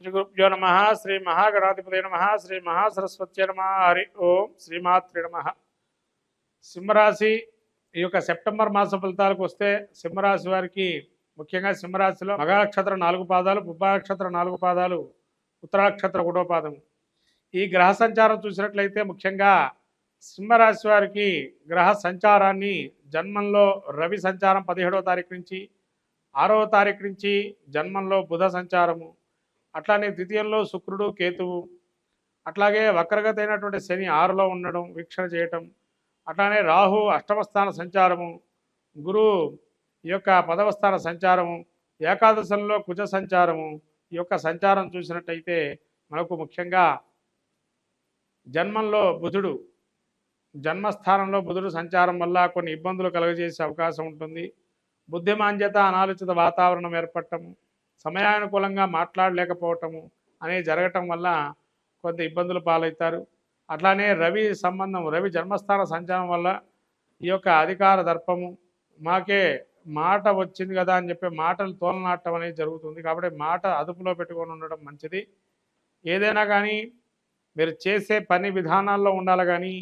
శ్రీ గురుభ్యో నమ. శ్రీ మహాగణాధిపతి నమ. శ్రీ మహాసరస్వతి నమ. హరి ఓం. శ్రీమాత్రి నమ. సింహరాశి ఈ యొక్క సెప్టెంబర్ మాస ఫలితాలకు వస్తే సింహరాశి వారికి ముఖ్యంగా సింహరాశిలో మగ నక్షత్రం 4 పాదాలు, పుబ్బ నక్షత్రం 4 పాదాలు, ఉత్తర నక్షత్రం 1వ పాదం. ఈ గ్రహ సంచారం చూసినట్లయితే ముఖ్యంగా సింహరాశి వారికి గ్రహ సంచారాన్ని జన్మంలో రవి సంచారం 17వ తారీఖు నుంచి, 6వ తారీఖు నుంచి జన్మంలో బుధ సంచారము, అట్లానే ద్వితీయంలో శుక్రుడు కేతువు, అట్లాగే వక్రగతి అయినటువంటి శని 6లో ఉండడం వీక్షణ చేయటం, అట్లానే రాహు అష్టమ స్థాన సంచారము, గురువు ఈ యొక్క 10వ స్థాన సంచారము, ఏకాదశంలో కుజ సంచారము. ఈ యొక్క సంచారం చూసినట్టయితే మనకు ముఖ్యంగా జన్మంలో బుధుడు, జన్మస్థానంలో బుధుడు సంచారం వల్ల కొన్ని ఇబ్బందులు కలుగజేసే అవకాశం ఉంటుంది. బుద్ధిమాంద్యత, అనాలోచిత వాతావరణం ఏర్పడటము, సమయానుకూలంగా మాట్లాడలేకపోవటము అనేది జరగటం వల్ల కొంత ఇబ్బందులు పాలవుతారు. అట్లానే రవి సంబంధం, రవి జన్మస్థాన సంచారం వల్ల ఈ యొక్క అధికార దర్పము, మాకే మాట వచ్చింది కదా అని చెప్పి మాటలు తోలనాటం అనేది జరుగుతుంది. కాబట్టి మాట అదుపులో పెట్టుకొని ఉండడం మంచిది. ఏదైనా కానీ మీరు చేసే పని విధానాల్లో ఉండాలి, కానీ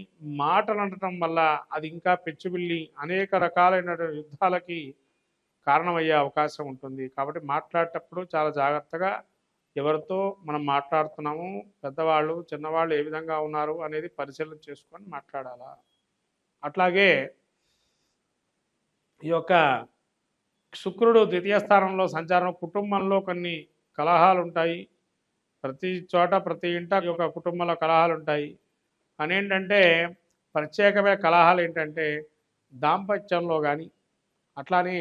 మాటలు అనటం వల్ల అది ఇంకా పెచ్చుబిల్లి అనేక రకాలైన యుద్ధాలకి కారణమయ్యే అవకాశం ఉంటుంది. కాబట్టి మాట్లాడేటప్పుడు చాలా జాగ్రత్తగా ఎవరితో మనం మాట్లాడుతున్నాము, పెద్దవాళ్ళు చిన్నవాళ్ళు ఏ విధంగా ఉన్నారు అనేది పరిశీలన చేసుకొని మాట్లాడాలా. అట్లాగే ఈ యొక్క శుక్రుడు ద్వితీయ స్థానంలో సంచారం, కుటుంబంలో కొన్ని కలహాలు ఉంటాయి. ప్రతి చోట ప్రతి ఇంట ఒక కుటుంబంలో కలహాలు ఉంటాయి. కానీ ఏంటంటే ప్రత్యేకమైన కలహాలు ఏంటంటే దాంపత్యంలో కానీ అట్లానే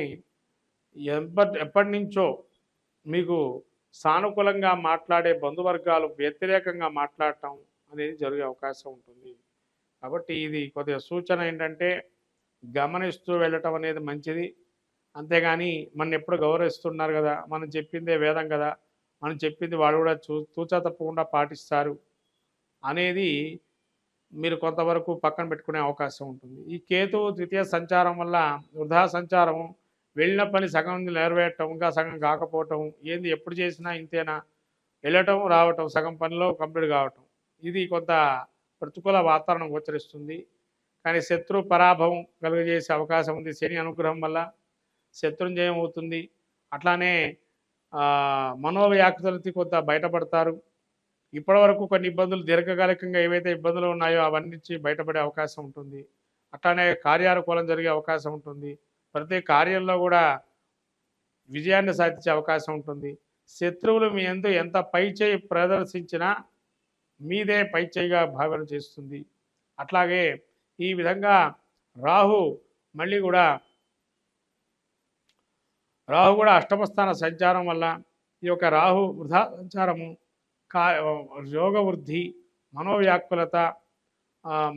ఎప్పటి నుంచో మీకు సానుకూలంగా మాట్లాడే బంధువర్గాలు వ్యతిరేకంగా మాట్లాడటం అనేది జరిగే అవకాశం ఉంటుంది. కాబట్టి ఇది కొద్దిగా సూచన ఏంటంటే గమనిస్తూ వెళ్ళటం అనేది మంచిది. అంతేగాని మన ఎప్పుడు గౌరవిస్తున్నారు కదా, మనం చెప్పిందే వేదం కదా, మనం చెప్పింది వాళ్ళు కూడా తూచా తప్పకుండా పాటిస్తారు అనేది మీరు కొంతవరకు పక్కన పెట్టుకునే అవకాశం ఉంటుంది. ఈ కేతువు ద్వితీయ సంచారం వల్ల వృధా సంచారం, వెళ్ళిన పని సగం నెరవేరటం, ఇంకా సగం కాకపోవటం, ఏంది ఎప్పుడు చేసినా ఇంతేనా, వెళ్ళటం రావటం, సగం పనిలో కంప్లీట్ కావటం, ఇది కొంత ప్రతికూల వాతావరణం గోచరిస్తుంది. కానీ శత్రు పరాభవం కలుగజేసే అవకాశం ఉంది. శని అనుగ్రహం వల్ల శత్రుంజయం అవుతుంది. అట్లానే మనోవ్యాకులకి కొంత బయటపడతారు. ఇప్పటివరకు కొన్ని ఇబ్బందులు దీర్ఘకాలికంగా ఏవైతే ఇబ్బందులు ఉన్నాయో అవన్నీ నుంచి బయటపడే అవకాశం ఉంటుంది. అట్లానే కార్యానుకూలం జరిగే అవకాశం ఉంటుంది. ప్రతి కార్యంలో కూడా విజయాన్ని సాధించే అవకాశం ఉంటుంది. శత్రువులు మీ యందు ఎంత పై చేయి ప్రదర్శించినా మీదే పై చేయిగా భావన చేస్తుంది. అట్లాగే ఈ విధంగా రాహు మళ్ళీ కూడా అష్టమ స్థాన సంచారం వల్ల ఈ యొక్క రాహు వృధా సంచారము, యోగ వృద్ధి, మనోవ్యాకులత,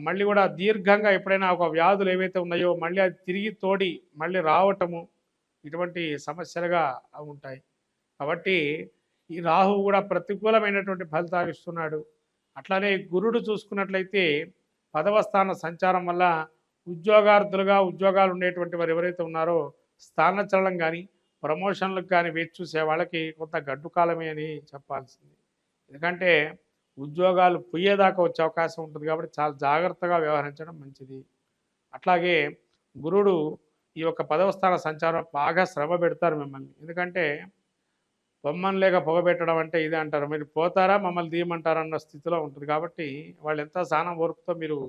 మళ్ళీ కూడా దీర్ఘంగా ఎప్పుడైనా ఒక వ్యాధులు ఏవైతే ఉన్నాయో మళ్ళీ అది తిరిగి తోడి మళ్ళీ రావటము, ఇటువంటి సమస్యలుగా ఉంటాయి. కాబట్టి ఈ రాహు కూడా ప్రతికూలమైనటువంటి ఫలితాలు ఇస్తున్నాడు. అట్లానే గురుడు చూసుకున్నట్లయితే 10వ స్థాన సంచారం వల్ల ఉద్యోగాలు ఉండేటువంటి వారు ఎవరైతే ఉన్నారో స్థానచలనం కానీ ప్రమోషన్లకు కానీ వేచి చూసే వాళ్ళకి కొంత గడ్డు కాలమే అని చెప్పాల్సింది. ఎందుకంటే ఉద్యోగాలు పోయేదాకా వచ్చే అవకాశం ఉంటుంది. కాబట్టి చాలా జాగ్రత్తగా వ్యవహరించడం మంచిది. అట్లాగే గురుడు ఈ యొక్క 10వ స్థాన సంచారం బాగా శ్రమ పెడతారు మిమ్మల్ని. ఎందుకంటే బొమ్మను లేక పొగబెట్టడం అంటే ఇదే అంటారు, మీరు పోతారా మమ్మల్ని తీయమంటారన్న స్థితిలో ఉంటుంది. కాబట్టి వాళ్ళు ఎంత సహనం ఓర్పుతో మీరు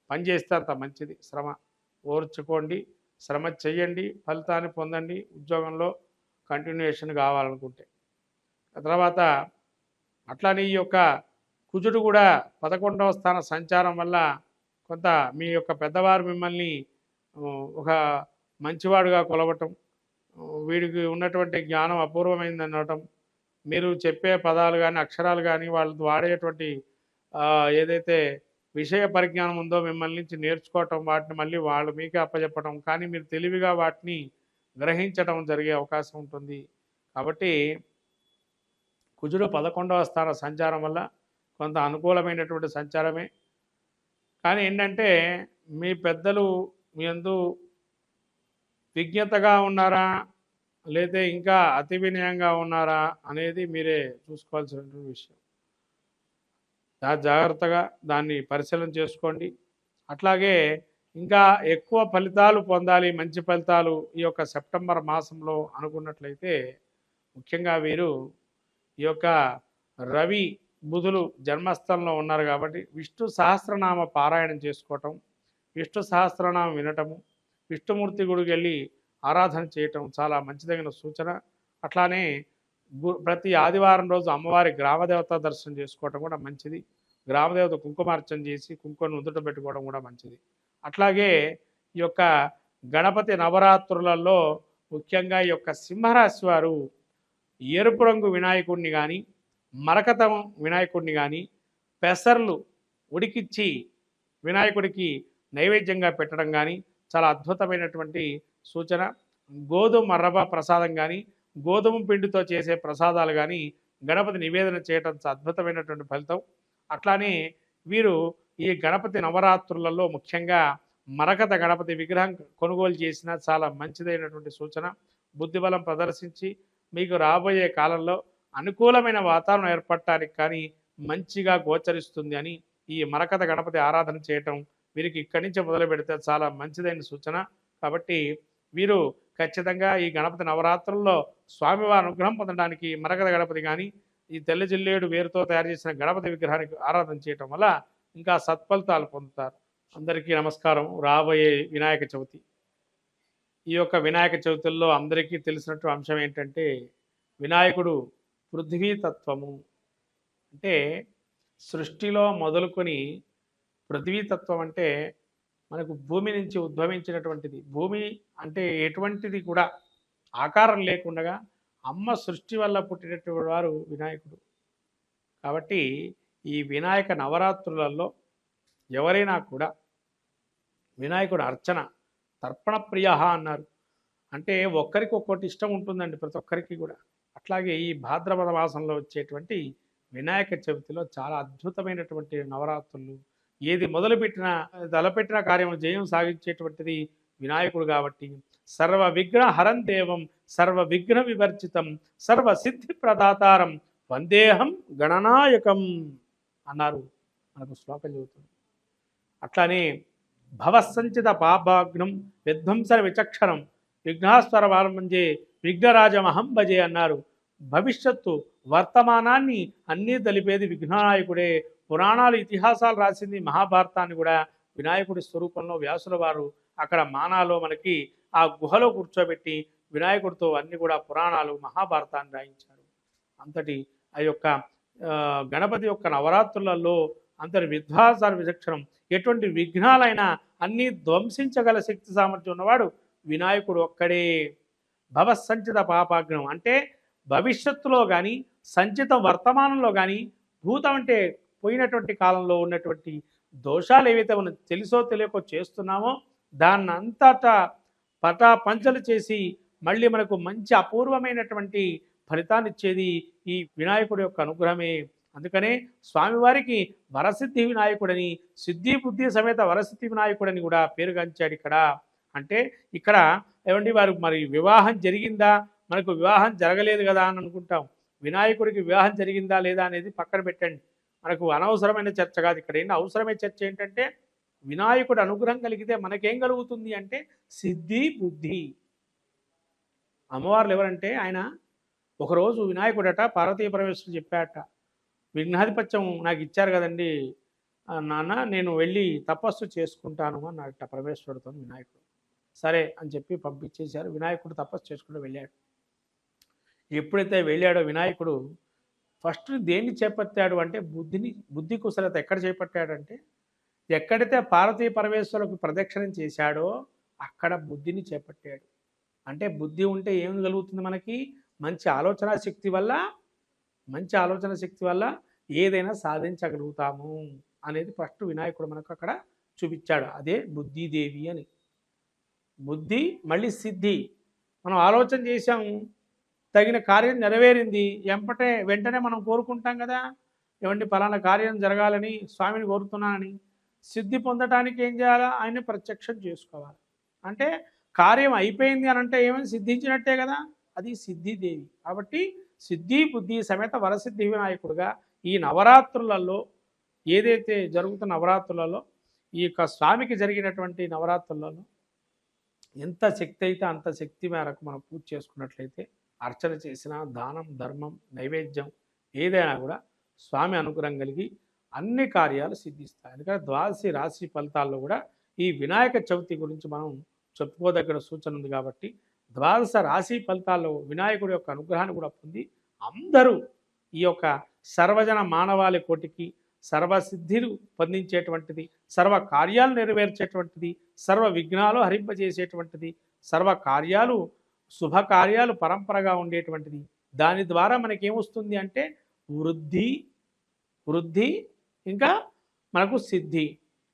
పనిచేస్తే అంత మంచిది. శ్రమ ఓర్చుకోండి, శ్రమ చెయ్యండి, ఫలితాన్ని పొందండి. ఉద్యోగంలో కంటిన్యూషన్ కావాలనుకుంటే తర్వాత అట్లానే ఈ యొక్క కుజుడు కూడా 11వ స్థాన సంచారం వల్ల కొంత మీ యొక్క పెద్దవారు మిమ్మల్ని ఒక మంచివాడుగా కొలవటం, వీడికి ఉన్నటువంటి జ్ఞానం అపూర్వమైంది అనటం, మీరు చెప్పే పదాలు కానీ అక్షరాలు కానీ వాళ్ళు వాడేటువంటి ఏదైతే విషయ పరిజ్ఞానం ఉందో మిమ్మల్ని నుంచి నేర్చుకోవటం, వాటిని మళ్ళీ వాళ్ళు మీకే అప్పచెప్పటం, కానీ మీరు తెలివిగా వాటిని గ్రహించడం జరిగే అవకాశం ఉంటుంది. కాబట్టి కుజుడు 11వ స్థాన సంచారం వల్ల కొంత అనుకూలమైనటువంటి సంచారమే. కానీ ఏంటంటే మీ పెద్దలు మీ యందు విజ్ఞతగా ఉన్నారా లేతే ఇంకా అతి వినయంగా ఉన్నారా అనేది మీరే చూసుకోవాల్సినటువంటి విషయం. జాగ్రత్తగా దాన్ని పరిశీలన చేసుకోండి. అట్లాగే ఇంకా ఎక్కువ ఫలితాలు పొందాలి, మంచి ఫలితాలు ఈ యొక్క సెప్టెంబర్ మాసంలో అనుకున్నట్లయితే ముఖ్యంగా వీరు ఈ యొక్క రవి బుధులు జన్మస్థలంలో ఉన్నారు కాబట్టి విష్ణు సహస్రనామ పారాయణం చేసుకోవటం, విష్ణు సహస్రనామం వినటము, విష్ణుమూర్తి గుడికి వెళ్ళి ఆరాధన చేయటం చాలా మంచిదగిన సూచన. అట్లానే ప్రతి ఆదివారం రోజు అమ్మవారి గ్రామదేవత దర్శనం చేసుకోవటం కూడా మంచిది. గ్రామదేవత కుంకుమార్చన చేసి కుంకుమను నుదుట పెట్టుకోవడం కూడా మంచిది. అట్లాగే ఈ యొక్క గణపతి నవరాత్రులలో ముఖ్యంగా ఈ యొక్క సింహరాశి వారు ఎరుపు రంగు వినాయకుడిని కానీ, మరకతం వినాయకుడిని కానీ పెసర్లు ఉడికిచ్చి వినాయకుడికి నైవేద్యంగా పెట్టడం కానీ చాలా అద్భుతమైనటువంటి సూచన. గోధుమ రవ్వ ప్రసాదం కానీ, గోధుమ పిండితో చేసే ప్రసాదాలు కానీ గణపతి నివేదన చేయటం అద్భుతమైనటువంటి ఫలితం. అట్లానే వీరు ఈ గణపతి నవరాత్రులలో ముఖ్యంగా మరకత గణపతి విగ్రహం కొనుగోలు చేసిన చాలా మంచిదైనటువంటి సూచన. బుద్ధిబలం ప్రదర్శించి మీకు రాబోయే కాలంలో అనుకూలమైన వాతావరణం ఏర్పడటానికి కానీ మంచిగా గోచరిస్తుంది అని ఈ మరకత గణపతి ఆరాధన చేయటం వీరికి ఇక్కడి నుంచి మొదలు పెడితే చాలా మంచిదైన సూచన. కాబట్టి వీరు ఖచ్చితంగా ఈ గణపతి నవరాత్రుల్లో స్వామివారి అనుగ్రహం పొందడానికి మరకత గణపతి కానీ ఈ తెల్ల జిల్లేడు వేరుతో తయారు చేసిన గణపతి విగ్రహానికి ఆరాధన చేయటం వల్ల ఇంకా సత్ఫలితాలు పొందుతారు. అందరికీ నమస్కారం. రాబోయే వినాయక చవితి, ఈ యొక్క వినాయక చవితుల్లో అందరికీ తెలిసినట్టు అంశం ఏంటంటే వినాయకుడు పృథ్వీతత్వము. అంటే సృష్టిలో మొదలుకొని పృథ్వీతత్వం అంటే మనకు భూమి నుంచి ఉద్భవించినటువంటిది. భూమి అంటే ఎటువంటిది కూడా ఆకారం లేకుండా అమ్మ సృష్టి వల్ల పుట్టినటువంటి వారు వినాయకుడు. కాబట్టి ఈ వినాయక నవరాత్రులలో ఎవరైనా కూడా వినాయకుడు అర్చన తర్పణ ప్రియ అన్నారు. అంటే ఒక్కరికి ఒక్కొక్కటి ఇష్టం ఉంటుందండి ప్రతి ఒక్కరికి కూడా. అట్లాగే ఈ భాద్రపద మాసంలో వచ్చేటువంటి వినాయక చవితిలో చాలా అద్భుతమైనటువంటి నవరాత్రులు. ఏది మొదలుపెట్టినా తలపెట్టిన కార్యం జయం సాగించేటువంటిది వినాయకుడు. కాబట్టి సర్వ విఘ్న హరం దేవం సర్వ విఘ్న వివర్జితం సర్వ సిద్ధి ప్రదాతారం వందేహం గణనాయకం అన్నారు. మనకు శ్లోకం చెబుతుంది. అట్లానే భవసంచిత పాపాగ్నం విధ్వంసర విచక్షణం విఘ్నాస్వర వారంభంజే విఘ్నరాజమహం భజే అన్నారు. భవిష్యత్తు వర్తమానాన్ని అన్నీ తెలిపేది విఘ్ననాయకుడే. పురాణాలు ఇతిహాసాలు రాసింది మహాభారతాన్ని కూడా వినాయకుడి స్వరూపంలో వ్యాసుల వారు అక్కడ మానాలో మనకి ఆ గుహలో కూర్చోబెట్టి వినాయకుడితో అన్ని కూడా పురాణాలు మహాభారతాన్ని రాయించారు. అంతటి ఆ యొక్క గణపతి యొక్క నవరాత్రులలో అంతటి విధ్వాసాల విచక్షణం ఎటువంటి విఘ్నాలైనా అన్నీ ధ్వంసించగల శక్తి సామర్థ్యం ఉన్నవాడు వినాయకుడు ఒక్కడే. భవసంచిత పాపాగ్నం అంటే భవిష్యత్తులో కానీ సంచితం వర్తమానంలో కానీ భూతం అంటే పోయినటువంటి కాలంలో ఉన్నటువంటి దోషాలు ఏవైతే మనం తెలుసో తెలియకో చేస్తున్నామో దాన్ని అంతటా పటాపంచలు చేసి మళ్ళీ మనకు మంచి అపూర్వమైనటువంటి ఫలితాన్ని ఇచ్చేది ఈ వినాయకుడి యొక్క అనుగ్రహమే. అందుకనే స్వామివారికి వరసిద్ధి వినాయకుడని, సిద్ధి బుద్ధి సమేత వరసిద్ధి వినాయకుడని కూడా పేరుగాంచాడు ఇక్కడ. అంటే ఇక్కడ ఏమండి వారు మరి వివాహం జరిగిందా, మనకు వివాహం జరగలేదు కదా అని అనుకుంటాం. వినాయకుడికి వివాహం జరిగిందా లేదా అనేది పక్కన పెట్టండి, మనకు అనవసరమైన చర్చ కాదు. ఇక్కడ ఏంటి అవసరమైన చర్చ ఏంటంటే వినాయకుడు అనుగ్రహం కలిగితే మనకేం కలుగుతుంది అంటే సిద్ధి బుద్ధి. అమ్మవార్లు ఎవరంటే ఆయన ఒకరోజు వినాయకుడట పార్వతీ పరమేశ్వరుడు చెప్పాట, విఘ్నాధిపత్యం నాకు ఇచ్చారు కదండి నాన్న, నేను వెళ్ళి తపస్సు చేసుకుంటాను అన్నట పరమేశ్వరుడితో వినాయకుడు. సరే అని చెప్పి పంపించేశారు. వినాయకుడు తపస్సు చేసుకుంటూ వెళ్ళాడు. ఎప్పుడైతే వెళ్ళాడో వినాయకుడు ఫస్ట్ దేన్ని చేపట్టాడు అంటే బుద్ధి కుశలత ఎక్కడ చేపట్టాడంటే ఎక్కడైతే పార్వతీ పరమేశ్వరులకు ప్రదక్షిణం చేశాడో అక్కడ బుద్ధిని చేపట్టాడు. అంటే బుద్ధి ఉంటే ఏం కలుగుతుంది మనకి, మంచి ఆలోచన శక్తి వల్ల ఏదైనా సాధించగలుగుతాము అనేది ఫస్ట్ వినాయకుడు మనకు అక్కడ చూపించాడు. అదే బుద్ధిదేవి అని. బుద్ధి మళ్ళీ సిద్ధి. మనం ఆలోచన చేశాము, తగిన కార్యం నెరవేరింది, వెంటనే మనం కోరుకుంటాం కదా, ఏమంటే ఫలానా కార్యం జరగాలని స్వామిని కోరుతున్నానని. సిద్ధి పొందటానికి ఏం చేయాలా, ఆయన్ని ప్రత్యక్షం చేసుకోవాలి. అంటే కార్యం అయిపోయింది అని అంటే ఏమైనా సిద్ధించినట్టే కదా, అది సిద్ధిదేవి. కాబట్టి సిద్ధి బుద్ధి సమేత వరసిద్ధి వినాయకుడుగా ఈ నవరాత్రులలో ఏదైతే జరుగుతున్న నవరాత్రులలో ఈ యొక్క స్వామికి జరిగినటువంటి నవరాత్రులలో ఎంత శక్తి అయితే అంత శక్తి మేరకు మనం పూజ చేసుకున్నట్లయితే అర్చన చేసిన దానం ధర్మం నైవేద్యం ఏదైనా కూడా స్వామి అనుగ్రహం కలిగి అన్ని కార్యాలు సిద్ధిస్తాయి. అందుకని ద్వాదశి రాశి ఫలితాల్లో కూడా ఈ వినాయక చవితి గురించి మనం చెప్పుకోదగిన సూచన ఉంది. కాబట్టి ద్వాదశ రాశి ఫలితాల్లో వినాయకుడి యొక్క అనుగ్రహాన్ని కూడా పొంది అందరూ ఈ యొక్క సర్వజన మానవాళి కోటికి సర్వసిద్ధిలు పొందించేటువంటిది, సర్వ కార్యాలు నెరవేర్చేటువంటిది, సర్వ విఘ్నాలు హరింపజేసేటువంటిది, సర్వ కార్యాలు శుభకార్యాలు పరంపరగా ఉండేటువంటిది. దాని ద్వారా మనకేమొస్తుంది అంటే వృద్ధి వృద్ధి ఇంకా మనకు సిద్ధి.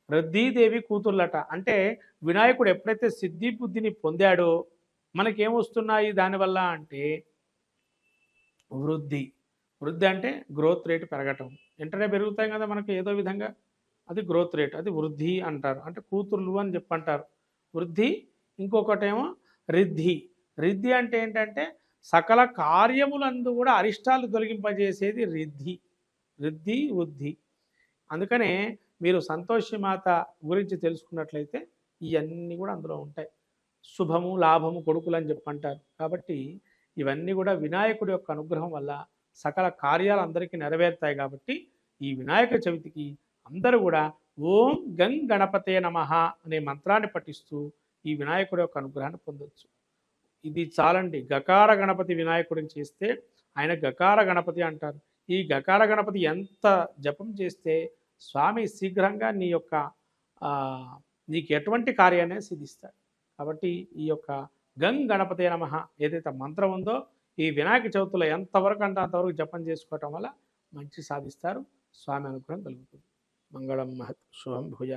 రుద్ధిదేవి కూతుర్లట. అంటే వినాయకుడు ఎప్పుడైతే సిద్ధి బుద్ధిని పొందాడో మనకేమొస్తున్నాయి దానివల్ల అంటే వృద్ధి. వృద్ధి అంటే గ్రోత్ రేటు పెరగటం. వెంటనే పెరుగుతాయి కదా మనకు ఏదో విధంగా, అది గ్రోత్ రేట్, అది వృద్ధి అంటారు. అంటే కూతుర్లు అని చెప్పంటారు వృద్ధి. ఇంకొకటేమో రిద్ధి. రిద్ధి అంటే ఏంటంటే సకల కార్యములందు కూడా అరిష్టాలు తొలగింపజేసేది రిద్ధి. రిద్ధి వృద్ధి. అందుకనే మీరు సంతోషి మాత గురించి తెలుసుకున్నట్లయితే ఇవన్నీ కూడా అందులో ఉంటాయి. శుభము లాభము కొడుకులు అని చెప్పంటారు. కాబట్టి ఇవన్నీ కూడా వినాయకుడి యొక్క అనుగ్రహం వల్ల సకల కార్యాలు అందరికీ నెరవేరుతాయి. కాబట్టి ఈ వినాయక చవితికి అందరూ కూడా ఓం గం గణపతే నమః అనే మంత్రాన్ని పఠిస్తూ ఈ వినాయకుడి యొక్క అనుగ్రహాన్ని పొందొచ్చు. ఇది చాలండి. గకార గణపతి వినాయకుడిని చేస్తే ఆయన గకార గణపతి అంటారు. ఈ గకార గణపతి ఎంత జపం చేస్తే స్వామి శీఘ్రంగా నీ యొక్క నీకు ఎటువంటి కార్యాన్ని సిద్ధిస్తాడు. కాబట్టి ఈ యొక్క గం గణపతే నమః ఏదైతే మంత్రం ఉందో ఈ వినాయక చవితిలో ఎంతవరకు అంటే అంతవరకు జపం చేసుకోవటం వల్ల మంచి సాధిస్తారు. స్వామి అనుగ్రహం కలుగుతుంది. మంగళం మహత్ శుభం భూయా.